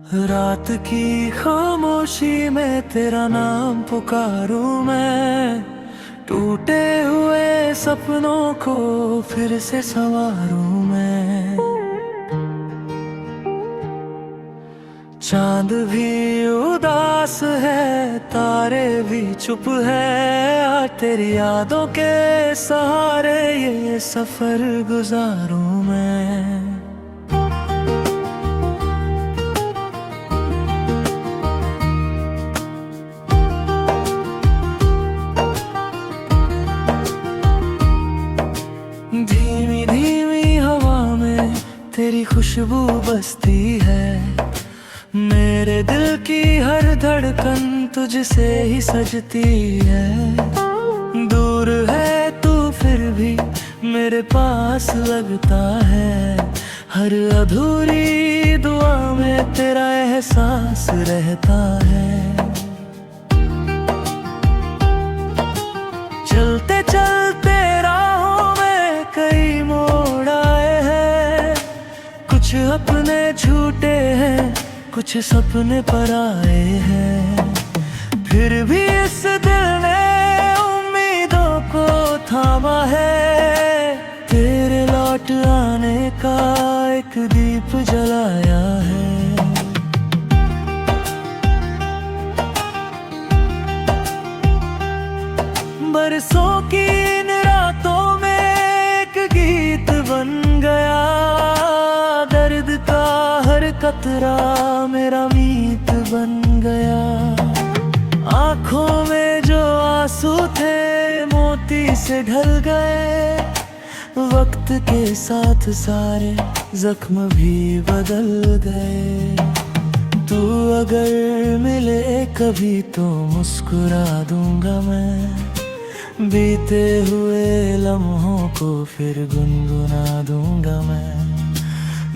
रात की खामोशी में तेरा नाम पुकारूं मैं, टूटे हुए सपनों को फिर से संवारूं मैं। चांद भी उदास है, तारे भी चुप है, आज तेरी यादों के सहारे ये सफर गुजारूं मैं। धीमी धीमी हवा में तेरी खुशबू बसती है, मेरे दिल की हर धड़कन तुझसे ही सजती है। दूर है तू फिर भी मेरे पास लगता है, हर अधूरी दुआ में तेरा एहसास रहता है। चलते चलते राहों में कई मोड़ आए हैं, कुछ अपने झूठे हैं, कुछ सपने पर आए हैं। फिर भी इस दिल ने उम्मीदों को थामा है, तेरे लौट आने का एक दीप जलाया है। बरसों की इन रातों में एक गीत बन गया, दर्द का हर कतरा मेरा मीत बन गया। आँखों में जो आंसू थे मोती से ढल गए, वक्त के साथ सारे जख्म भी बदल गए। तू अगर मिले कभी तो मुस्कुरा दूंगा मैं, बीते हुए लम्हों को फिर गुनगुना दूंगा मैं।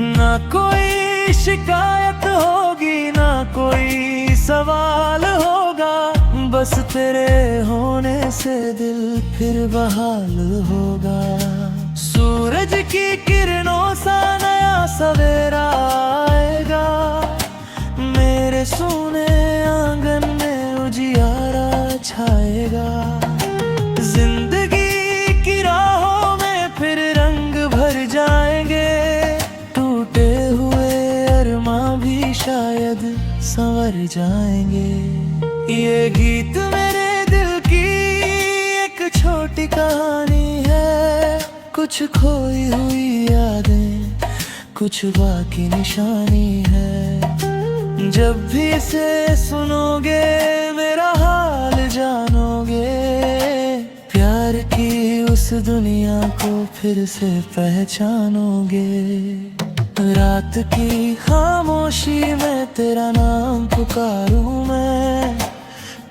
ना कोई शिकायत होगी, ना कोई सवाल होगा, बस तेरे होने से दिल फिर बहाल होगा। सूरज की किरणों सा नया सवेरा आएगा, मेरे सोने आंगन में उजियारा छाएगा। जिंदगी की राहों में फिर रंग भर जाएंगे, टूटे हुए अरमां भी शायद संवर जाएंगे। ये गीत मेरे दिल की एक छोटी कहानी है, कुछ खोई हुई यादें, कुछ बाकी निशानी है। जब भी इसे सुनोगे मेरा हाल जानोगे, प्यार की उस दुनिया को फिर से पहचानोगे। रात की खामोशी में तेरा नाम पुकारूं मैं,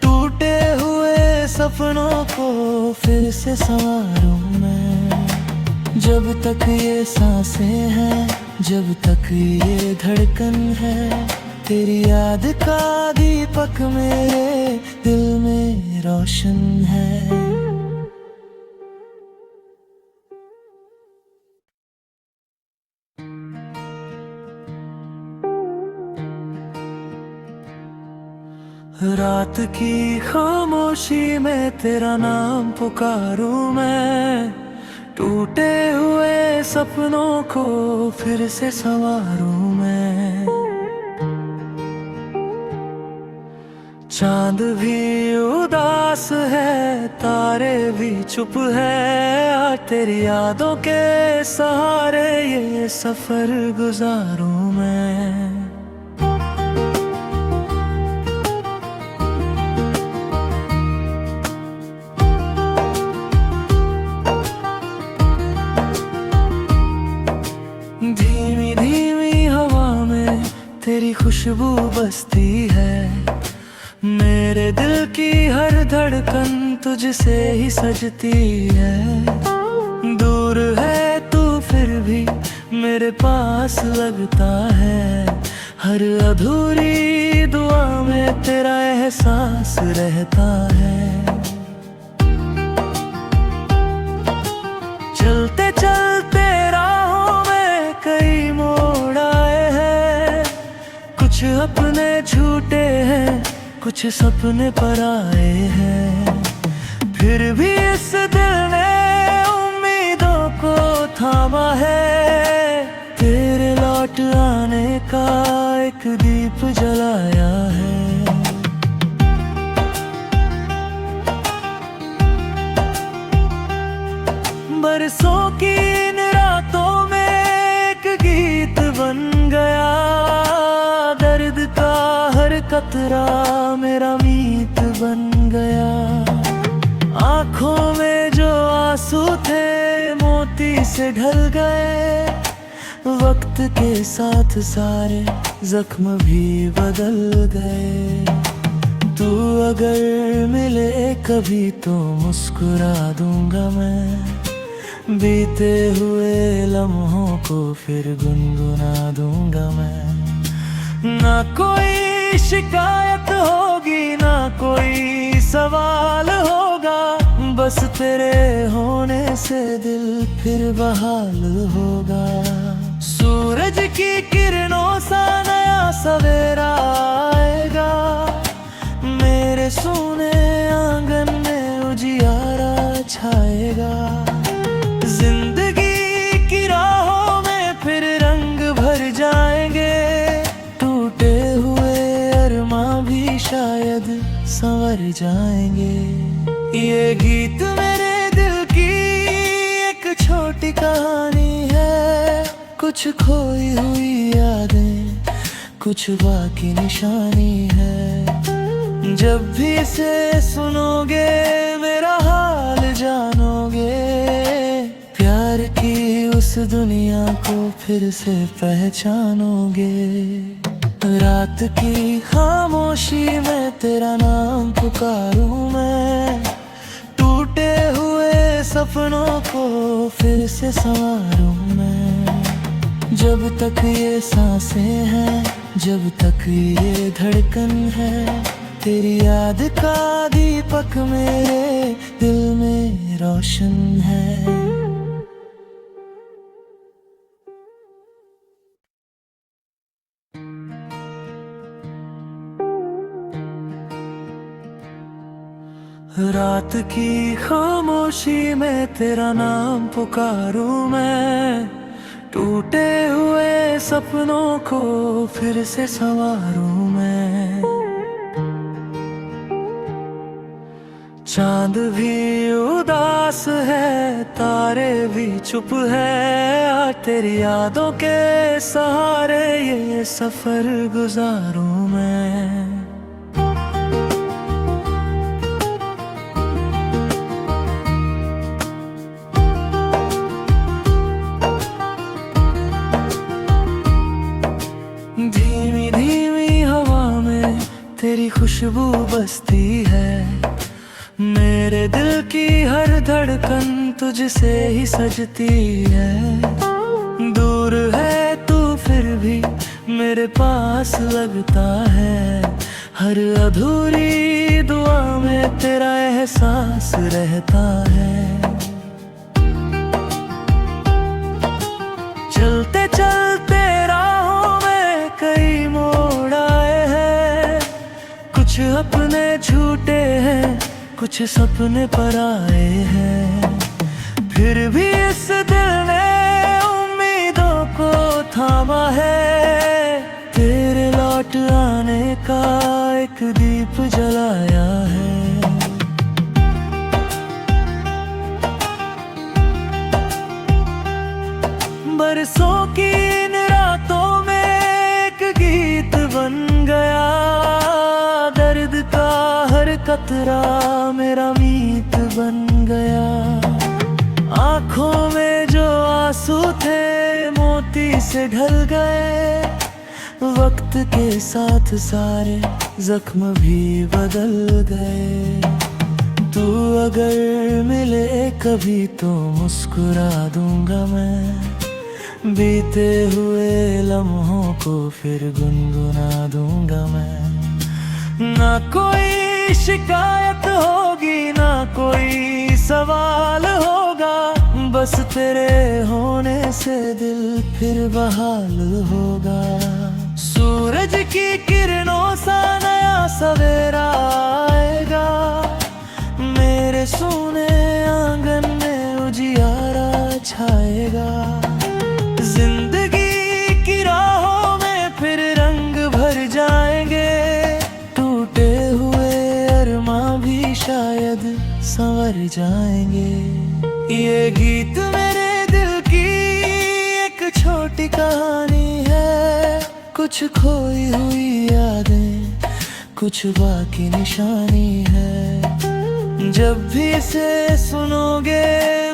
टूटे हुए सपनों को फिर से संवारूं मैं। जब तक ये सांसें हैं, जब तक ये धड़कन है, तेरी याद का दीपक मेरे दिल में रोशन है। रात की खामोशी में तेरा नाम पुकारूं मैं, टूटे हुए सपनों को फिर से संवारूं मैं। चांद भी उदास है, तारे भी चुप है, आज तेरी यादों के सहारे ये सफर गुजारूं मैं। धीमी धीमी हवा में तेरी खुशबू बसती है, मेरे दिल की हर धड़कन तुझसे ही सजती है। दूर है तू फिर भी मेरे पास लगता है, हर अधूरी दुआ में तेरा एहसास रहता है। चलते चलते राहों में कई मोड़ आए हैं, कुछ हैं, कुछ सपने पर आए हैं। फिर भी इस दिल ने उम्मीदों को थामा है। तेरे लौट आने का एक दीप जलाया है। बरसों की इन रातों में एक गीत बन गया। दर्द का हर कतरा मेरा मीत बन गया। आँखों में जो आंसू थे मोती से ढल गए। वक्त के साथ सारे जख्म भी बदल गए। तू अगर मिले कभी तो मुस्कुरा दूंगा मैं। बीते हुए लम्हों को फिर गुनगुना दूंगा मैं। ना कोई शिकायत होगी, ना कोई सवाल होगा। बस तेरे होने से दिल फिर बहाल होगा। सूरज की किरणों सा नया सवेरा आएगा। मेरे सोने आंगन में उजियारा छाएगा। जिंदगी की राहों में फिर रंग भर जाएंगे। टूटे हुए अरमां भी शायद संवर जाएंगे। ये गीत मेरे दिल की एक छोटी कहानी है। कुछ खोई हुई यादें, कुछ बाकी निशानी है। जब भी इसे सुनोगे मेरा हाल जानोगे। प्यार की उस दुनिया को फिर से पहचानोगे। रात की खामोशी में तेरा नाम पुकारूं मैं। टूटे हुए सपनों को फिर से संवारूं मैं। जब तक ये सांसें हैं, जब तक ये धड़कन है। तेरी याद का दीपक मेरे दिल में रोशन है। रात की खामोशी में तेरा नाम पुकारूं मैं। टूटे हुए सपनों को फिर से संवारूं मैं। चांद भी उदास है, तारे भी चुप है। आज तेरी यादों के सहारे ये सफर गुजारूं मैं। धीमी धीमी हवा में तेरी खुशबू बसती है। मेरे दिल की हर धड़कन तुझसे ही सजती है। दूर है तू फिर भी मेरे पास लगता है। हर अधूरी दुआ में तेरा एहसास रहता है। चलते चलते राहों में कई मोड़ आए हैं। कुछ अपने छूटे हैं, कुछ सपने पर आए हैं। फिर भी इस दिल ने उम्मीदों को थामा है। तेरे लौट आने का एक दीप जलाया है। बरसों की इन रातों में एक गीत बन गया। दर्द का हर कतरा मेरा मीत बन गया। आँखों में जो आंसू थे मोती से ढल गए। वक्त के साथ सारे जख्म भी बदल गए। तू अगर मिले कभी तो मुस्कुरा दूंगा मैं। बीते हुए लम्हों को फिर गुनगुना दूंगा मैं। ना कोई शिकायत होगी, ना कोई सवाल होगा। बस तेरे होने से दिल फिर बहाल होगा। सूरज की किरणों सा नया सवेरा आएगा, मेरे सोने आंगन में उजियारा छाएगा। जिंदगी की राहों में फिर रंग भर जाएंगे, टूटे हुए अरमां भी शायद संवर जाएंगे। ये गीत मेरे दिल की एक छोटी कहानी है, कुछ खोई हुई यादें, कुछ बाकी निशानी है। जब भी इसे सुनोगे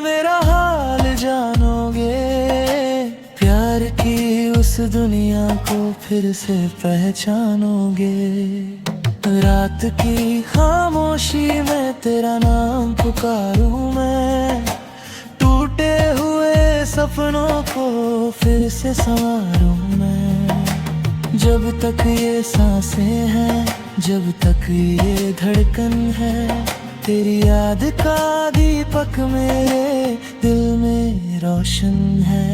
मेरा हाल जानोगे, प्यार की उस दुनिया को फिर से पहचानोगे। रात की खामोशी में तेरा नाम पुकारूं मैं, टूटे हुए सपनों को फिर से संवारूं मैं। जब तक ये सांसें हैं, जब तक ये धड़कन है, तेरी याद का दीपक मेरे दिल में रोशन है।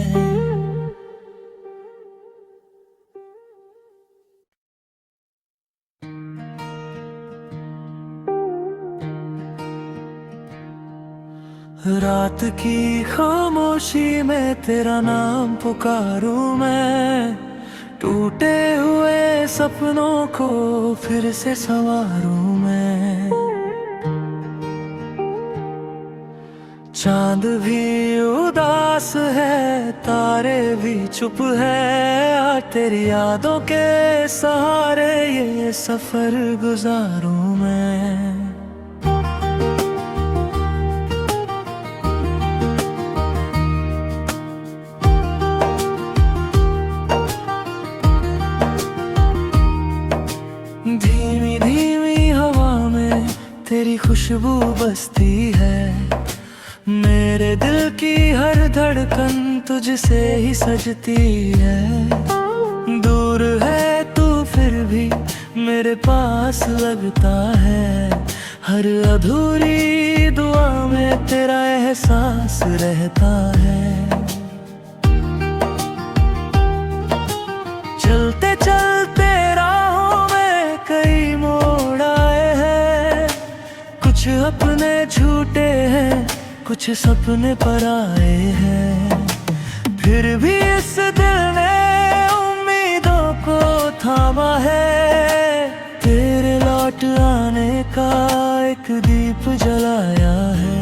रात की खामोशी में तेरा नाम पुकारूं मैं, टूटे हुए सपनों को फिर से संवारूं मैं। चांद भी उदास है, तारे भी चुप है, आज तेरी यादों के सहारे ये सफर गुजारूं मैं। धीमी धीमी हवा में तेरी खुशबू बसती है, मेरे दिल की हर धड़कन तुझसे ही सजती है। दूर है तू फिर भी मेरे पास लगता है, हर अधूरी दुआ में तेरा एहसास रहता है। चलते चलते राहों में कई मोड़ आए हैं, कुछ अपने छूटे हैं, कुछ सपने पर आए हैं। फिर भी इस दिल ने उम्मीदों को थामा है, तेरे लौट आने का एक दीप जलाया है।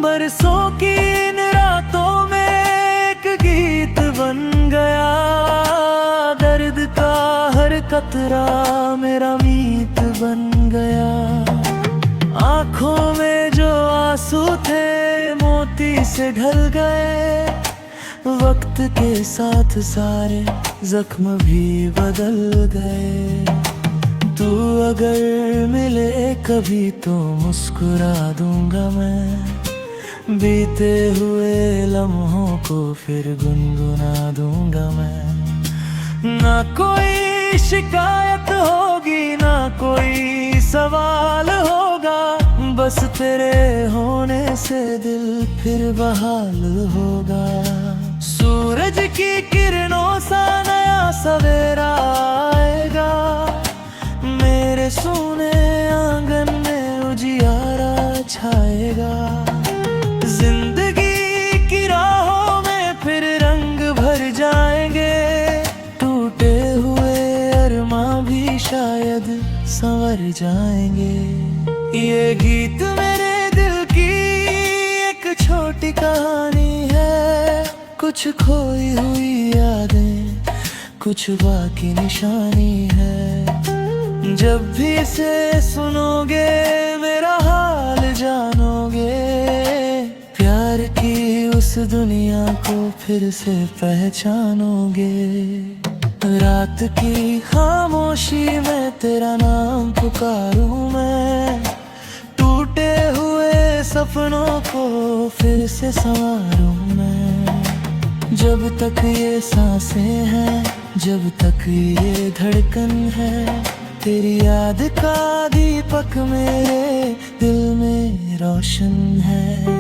बरसों की इन रातों में एक गीत बन गया, दर्द का हर कतरा मेरा मीत बन गया। आँखों में जो आंसू थे मोती से ढल गए, वक्त के साथ सारे जख्म भी बदल गए। तू अगर मिले कभी तो मुस्कुरा दूंगा मैं, बीते हुए लम्हों को फिर गुनगुना दूंगा मैं। ना कोई शिकायत होगी, ना कोई सवाल होगा, बस तेरे होने से दिल फिर बहाल होगा। सूरज की किरणों सा नया सवेरा आएगा, मेरे सोने आंगन में उजियारा छाएगा। जिंदगी की राहों में फिर रंग भर जाएंगे, टूटे हुए अरमां भी शायद संवर जाएंगे। ये गीत मेरे दिल की एक छोटी कहानी है, कुछ खोई हुई यादें, कुछ बाकी निशानी है। जब भी इसे सुनोगे मेरा हाल जानोगे, प्यार की उस दुनिया को फिर से पहचानोगे। रात की खामोशी में तेरा नाम पुकारूं मैं, टूटे हुए सपनों को फिर से संवारूं मैं। जब तक ये सांसें हैं, जब तक ये धड़कन है, तेरी याद का दीपक मेरे दिल में रोशन है।